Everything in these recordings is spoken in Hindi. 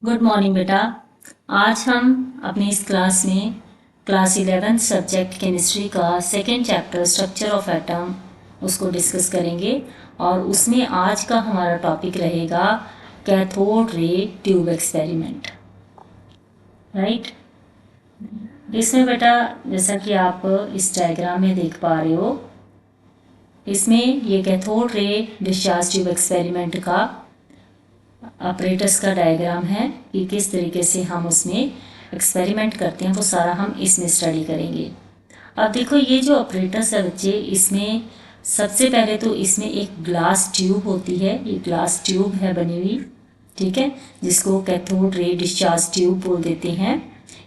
गुड मॉर्निंग बेटा। आज हम अपनी इस क्लास में क्लास 11th सब्जेक्ट केमिस्ट्री का second chapter structure of atom उसको डिस्कस करेंगे और उसमें आज का हमारा टॉपिक रहेगा cathode ray tube experiment. Right. इसमें बेटा जैसा कि आप इस डायग्राम में देख पा रहे हो, इसमें ये cathode ray discharge tube experiment का ऑपरेटर्स का डायग्राम है कि किस तरीके से हम उसमें एक्सपेरिमेंट करते हैं, वो सारा हम इसमें स्टडी करेंगे। अब देखो ये जो ऑपरेटर्स है बच्चे, इसमें सबसे पहले तो इसमें एक ग्लास ट्यूब होती है। ये ग्लास ट्यूब है बनी हुई, ठीक है, जिसको कैथोड रे डिस्चार्ज ट्यूब बोल देते हैं।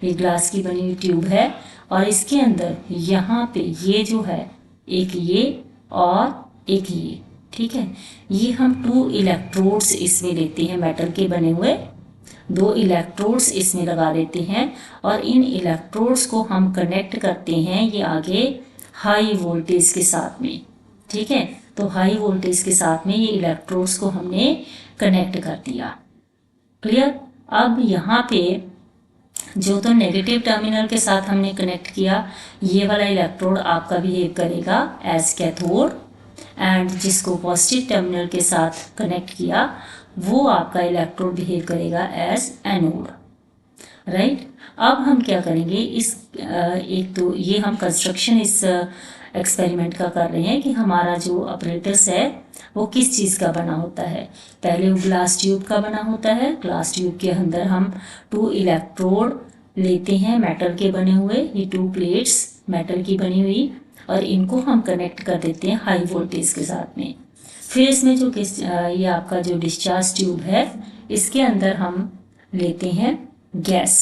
ये ग्लास की बनी हुई ट्यूब है और इसके अंदर यहाँ पे ये जो है एक ये और एक ये, ठीक है, ये हम 2 इलेक्ट्रोड्स इसमें लेते हैं, मेटल के बने हुए 2 इलेक्ट्रोड्स इसमें लगा देते हैं और इन इलेक्ट्रोड्स को हम कनेक्ट करते हैं ये आगे हाई वोल्टेज के साथ में, ठीक है। तो हाई वोल्टेज के साथ में ये इलेक्ट्रोड्स को हमने कनेक्ट कर दिया। क्लियर। अब यहाँ पे जो तो नेगेटिव टर्मिनल के साथ हमने कनेक्ट किया, ये वाला इलेक्ट्रोड आपका बिहेव करेगा एज कैथोड, एंड जिसको पॉजिटिव टर्मिनल के साथ कनेक्ट किया वो आपका इलेक्ट्रोड बिहेव करेगा एज एनोड। राइट। अब हम क्या करेंगे, इस एक तो ये हम कंस्ट्रक्शन इस एक्सपेरिमेंट का कर रहे हैं कि हमारा जो अपरेटस है वो किस चीज़ का बना होता है। पहले वो ग्लास ट्यूब का बना होता है। ग्लास ट्यूब के अंदर हम 2 इलेक्ट्रोड लेते हैं मेटल के बने हुए, ये 2 प्लेट्स मेटल की बनी हुई, और इनको हम कनेक्ट कर देते हैं हाई वोल्टेज के साथ में। फिर इसमें जो ये आपका जो डिस्चार्ज ट्यूब है, इसके अंदर हम लेते हैं गैस,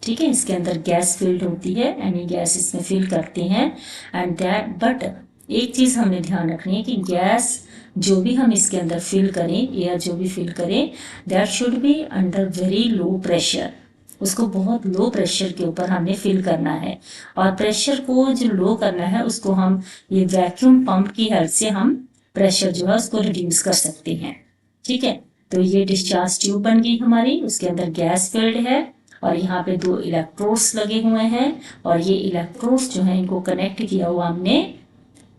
ठीक है, इसके अंदर गैस फिल्ड होती है, यानी गैस इसमें फिल करते हैं एंड दैट, बट एक चीज़ हमने ध्यान रखनी है कि गैस जो भी हम इसके अंदर फिल करें, एयर जो भी फिल करें, that should be under very low pressure. उसको बहुत लो प्रेशर के ऊपर हमने फिल करना है, और प्रेशर को जो लो करना है उसको हम ये वैक्यूम पंप की हेल्प से हम प्रेशर जो है उसको रिड्यूस कर सकते हैं, ठीक है। तो ये डिस्चार्ज ट्यूब बन गई हमारी, उसके अंदर गैस फिल्ड है और यहाँ पे 2 इलेक्ट्रोड्स लगे हुए हैं, और ये इलेक्ट्रोड्स जो हैं इनको कनेक्ट किया हुआ हमने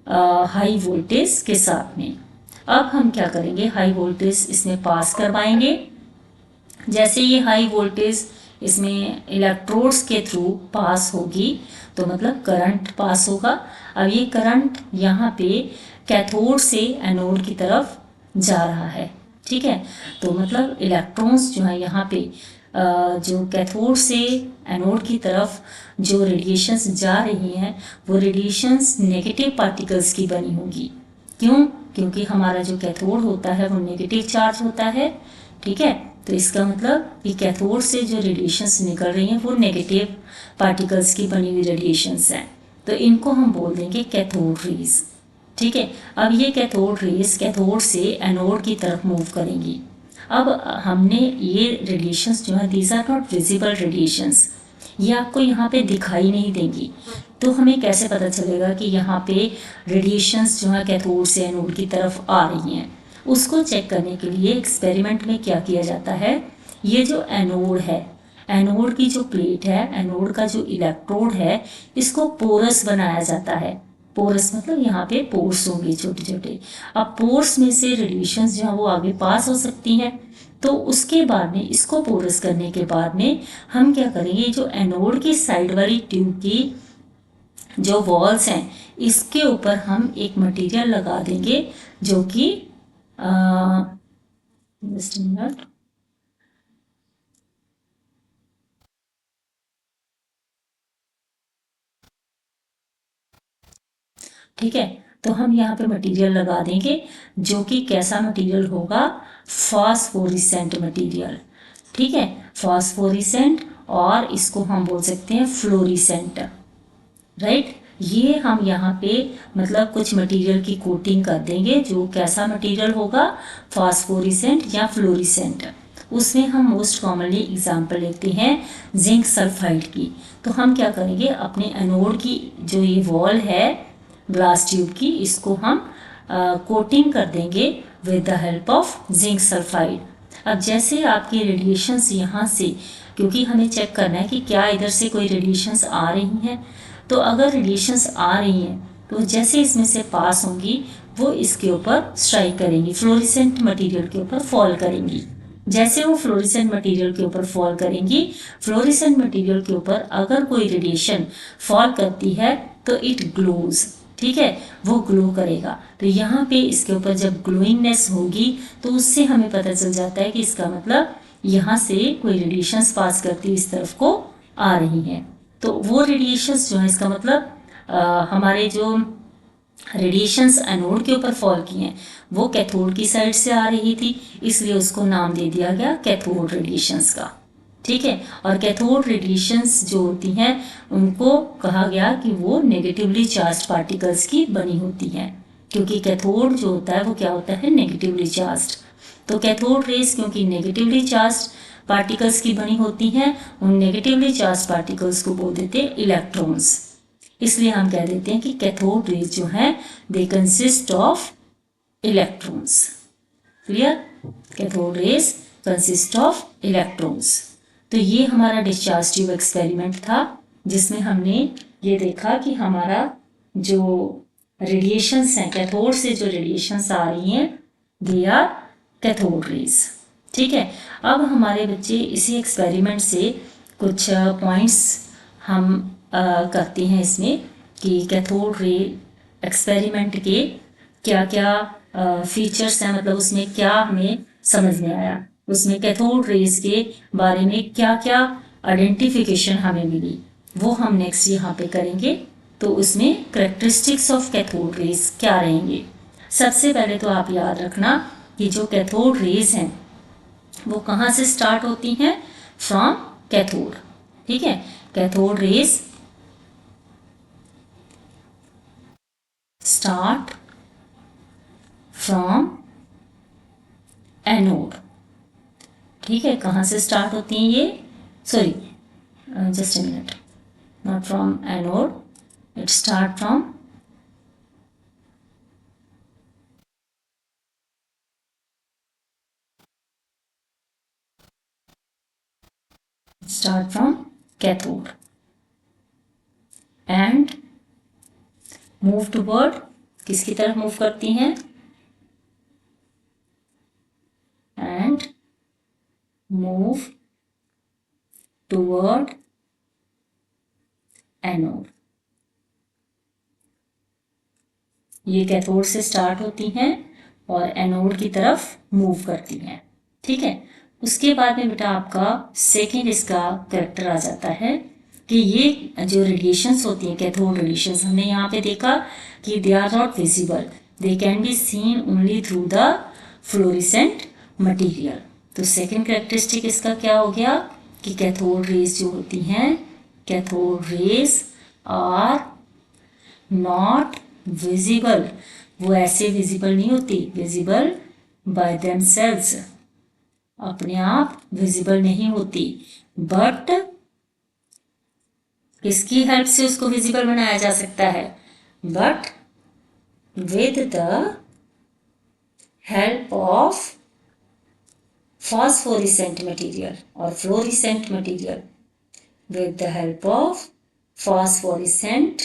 हाई वोल्टेज के साथ में। अब हम क्या करेंगे, हाई वोल्टेज इसमें पास करवाएंगे। जैसे ये हाई वोल्टेज इसमें इलेक्ट्रोड्स के थ्रू पास होगी तो मतलब करंट पास होगा। अब ये करंट यहाँ पे कैथोड से एनोड की तरफ जा रहा है, ठीक है। तो मतलब इलेक्ट्रॉन्स जो है यहाँ पे जो कैथोड से एनोड की तरफ जो रेडिएशंस जा रही हैं वो रेडिएशंस नेगेटिव पार्टिकल्स की बनी होगी। क्यों? क्योंकि हमारा जो कैथोड होता है वो नेगेटिव चार्ज होता है, ठीक है। तो इसका मतलब कि कैथोड से जो रेडिएशंस निकल रही हैं वो नेगेटिव पार्टिकल्स की बनी हुई रेडिएशंस हैं, तो इनको हम बोल देंगे कैथोड रेज, ठीक है। अब ये कैथोड रेज कैथोड से एनोड की तरफ मूव करेंगी। अब हमने ये रेडिएशंस जो है, these are not visible radiations, ये आपको यहाँ पे दिखाई नहीं देंगी, तो हमें कैसे पता चलेगा कि यहाँ पे रेडिएशंस जो है कैथोड से एनोड की तरफ आ रही हैं। उसको चेक करने के लिए एक्सपेरिमेंट में क्या किया जाता है, ये जो एनोड है, एनोड की जो प्लेट है, एनोड का जो इलेक्ट्रोड है, इसको पोरस बनाया जाता है। पोरस मतलब यहाँ पे पोर्स होंगे छोटे छोटे। अब पोर्स में से रेडिएशंस जो है वो आगे पास हो सकती हैं, तो उसके बाद में इसको पोरस करने के बाद में हम क्या करेंगे, जो एनोड की साइड वाली ट्यूब की जो वॉल्स हैं इसके ऊपर हम एक मटेरियल लगा देंगे जो कि जस्ट मिनट, ठीक है। तो हम यहाँ पे मटेरियल लगा देंगे जो कि कैसा मटेरियल होगा, फास्फोरेसेंट मटेरियल, ठीक है, फास्फोरेसेंट, और इसको हम बोल सकते हैं फ्लोरेसेंट। राइट। ये हम यहाँ पे मतलब कुछ मटेरियल की कोटिंग कर देंगे जो कैसा मटेरियल होगा, फास्फोरेसेंट या फ्लोरेसेंट। उसमें हम मोस्ट कॉमनली एग्जांपल लेते हैं जिंक सल्फाइड की। तो हम क्या करेंगे, अपने एनोड की जो ये वॉल है ग्लास ट्यूब की, इसको हम कोटिंग कर देंगे with the help of zinc sulphide. अब जैसे आपके रेडिएशंस यहाँ से, क्योंकि हमें चेक करना है कि क्या इधर से कोई रेडिएशंस आ रही हैं, तो अगर रेडिएशंस आ रही हैं तो जैसे इसमें से पास होंगी वो इसके ऊपर स्ट्राइक करेंगी, फ्लोरेसेंट मटेरियल के ऊपर फॉल करेंगी। जैसे वो फ्लोरेसेंट मटेरियल के ऊपर फॉल करेंगी, फ्लोरेसेंट मटेरियल के ऊपर अगर कोई रेडिएशन फॉल करती है तो इट ग्लोज, ठीक है, वो ग्लो करेगा। तो यहाँ पे इसके ऊपर जब ग्लोइंगनेस होगी तो उससे हमें पता चल जाता है कि इसका मतलब यहाँ से कोई रेडिएशंस पास करती हुई इस तरफ को आ रही हैं। तो वो रेडिएशंस जो है, इसका मतलब हमारे जो रेडिएशंस एनोड के ऊपर फॉल किए हैं वो कैथोड की साइड से आ रही थी, इसलिए उसको नाम दे दिया गया कैथोड रेडिएशंस का, ठीक है। और कैथोड रेडिएशंस जो होती हैं उनको कहा गया कि वो नेगेटिवली चार्ज पार्टिकल्स की बनी होती हैं, क्योंकि कैथोड जो होता है वो क्या होता है, नेगेटिवली चार्ज। तो कैथोड रेज क्योंकि नेगेटिवली चार्ज पार्टिकल्स की बनी होती हैं, उन नेगेटिवली चार्ज पार्टिकल्स को बोल देते हैं इलेक्ट्रॉन्स। इसलिए हम कह देते हैं कि कैथोड रेज जो है they consist of electrons. Clear? Cathode rays consist of electrons. तो ये हमारा डिस्चार्ज ट्यूब एक्सपेरिमेंट था, जिसमें हमने ये देखा कि हमारा जो रेडिएशंस हैं, कैथोड से जो रेडिएशंस आ रही हैं दे आर कैथोड रेज, ठीक है। अब हमारे बच्चे इसी एक्सपेरिमेंट से कुछ पॉइंट्स हम करते हैं इसमें कि कैथोड रे एक्सपेरिमेंट के क्या क्या फीचर्स हैं, मतलब उसमें क्या हमें समझ में आया, उसमें कैथोड रेज के बारे में क्या क्या आइडेंटिफिकेशन हमें मिली, वो हम नेक्स्ट यहाँ पे करेंगे। तो उसमें करेक्टरिस्टिक्स ऑफ कैथोड रेज क्या रहेंगे। सबसे पहले तो आप याद रखना कि जो कैथोड रेज हैं वो कहाँ से स्टार्ट होती हैं, फ्रॉम कैथोड, ठीक है। Cathode rays start from anode, ठीक है। कहाँ से स्टार्ट होती हैं ये, sorry just a minute, not from anode, it start from cathode and move toward, किसकी तरफ मूव करती हैं, एंड मूव टुवर्ड एनोड। ये कैथोड से स्टार्ट होती हैं और एनोड की तरफ मूव करती हैं, ठीक है। उसके बाद में बेटा आपका सेकेंड इसका कैरेक्टर आ जाता है कि ये जो रेडिएशंस होती हैं, कैथोड रेडिएशंस, हमने यहाँ पे देखा कि they are not visible, they can be seen only through the fluorescent material. तो सेकेंड कैरेक्टरिस्टिक इसका क्या हो गया कि कैथोड रेज जो होती हैं, cathode rays are not visible, वो ऐसे विजिबल नहीं होती, विजिबल बाय देमसेल्व्स, अपने आप विजिबल नहीं होती, बट किसकी हेल्प से उसको विजिबल बनाया जा सकता है, but with the help of phosphorescent material और fluorescent material, with the help of phosphorescent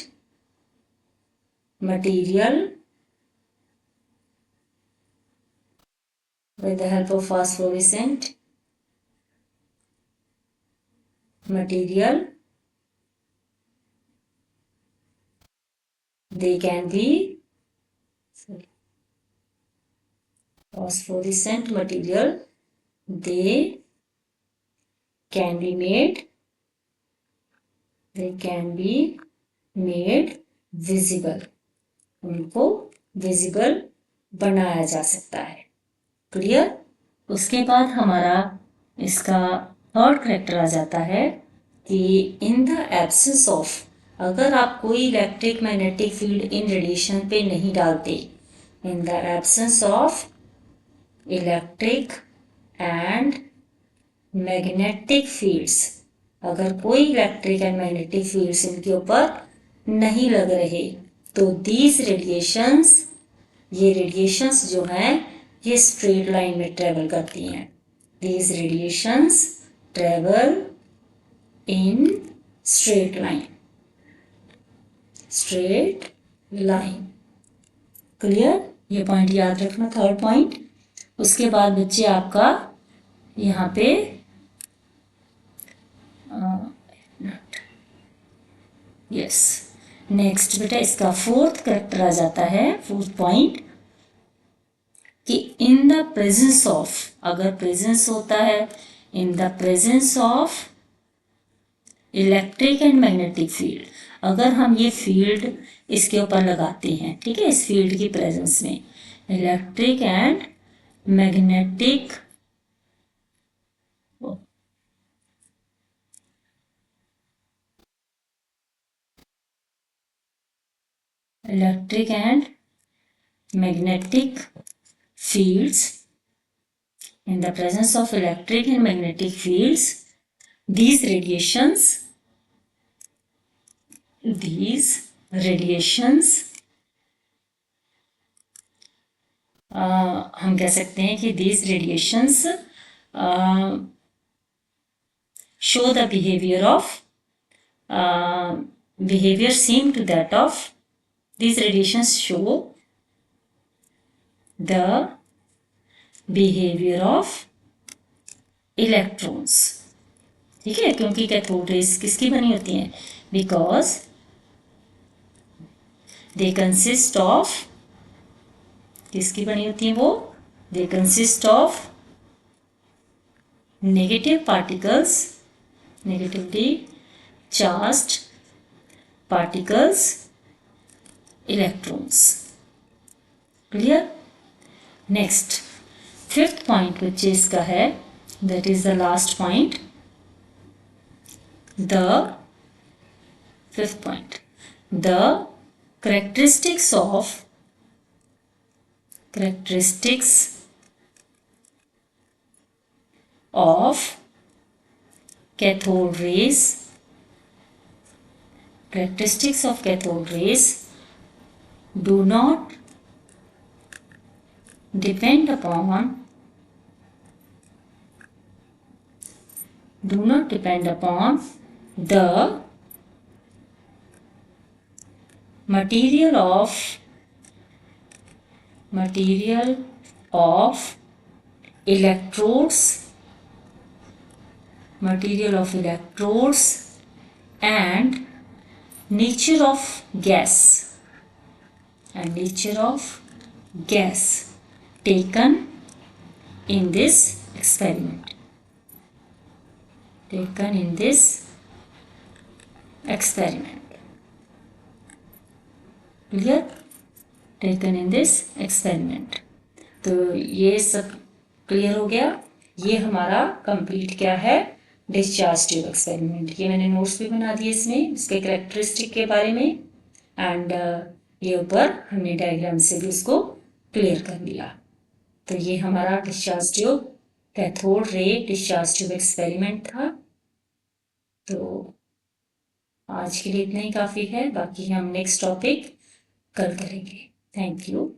material, with the help of phosphorescent material they can be, phosphorescent material they can be made, they can be made visible, उनको विजिबल बनाया जा सकता है। क्लियर? उसके बाद हमारा इसका थर्ड करेक्टर आ जाता है कि इन द एब्सेंस ऑफ, अगर आप कोई इलेक्ट्रिक मैग्नेटिक फील्ड इन रेडिएशन पे नहीं डालते, in the absence of electric and magnetic fields, अगर कोई इलेक्ट्रिक एंड मैग्नेटिक फील्ड्स इनके ऊपर नहीं लग रहे, तो दीज रेडिएशंस, ये रेडिएशंस जो हैं ये स्ट्रेट लाइन में ट्रेवल करती हैं, these radiations travel in straight line. Clear? ये पॉइंट याद रखना, थर्ड पॉइंट। उसके बाद बच्चे आपका यहाँ पे यस नेक्स्ट बेटा इसका फोर्थ करेक्टर आ जाता है, फोर्थ पॉइंट, कि इन द प्रेजेंस ऑफ, अगर प्रेजेंस होता है in the presence of electric and magnetic field, अगर हम ये फील्ड इसके ऊपर लगाते हैं, ठीक है, इस फील्ड की प्रेजेंस में electric and magnetic fields, in the presence of electric and magnetic fields, these radiations हम कह सकते हैं कि these radiations show the behavior same to that of, these radiations show the behavior of electrons, ठीक है, क्योंकि कैथोड रेज किसकी बनी होती हैं, बिकॉज दे कंसिस्ट ऑफ, किसकी बनी होती हैं वो, they consist of negative particles, negatively charged particles, electrons. Clear? Next fifth point बच्चे इसका है, that is the last point, the fifth point, the characteristics of cathode rays, characteristics of cathode rays do not depend upon the material of electrodes and nature of gas taken in this experiment, clear? Taken in this experiment. तो ये सब क्लियर हो गया। ये हमारा कंप्लीट क्या है, डिस्चार्ज ट्यूब एक्सपेरिमेंट। ये मैंने नोट्स भी बना दिए इसमें, इसके कैरेक्टरिस्टिक के बारे में, एंड ये ऊपर हमने डायग्राम से भी उसको क्लियर कर लिया। तो ये हमारा discharge tube, cathode ray discharge tube experiment था। तो आज के लिए इतना ही काफ़ी है, बाकी हम नेक्स्ट टॉपिक कल करेंगे। Thank you.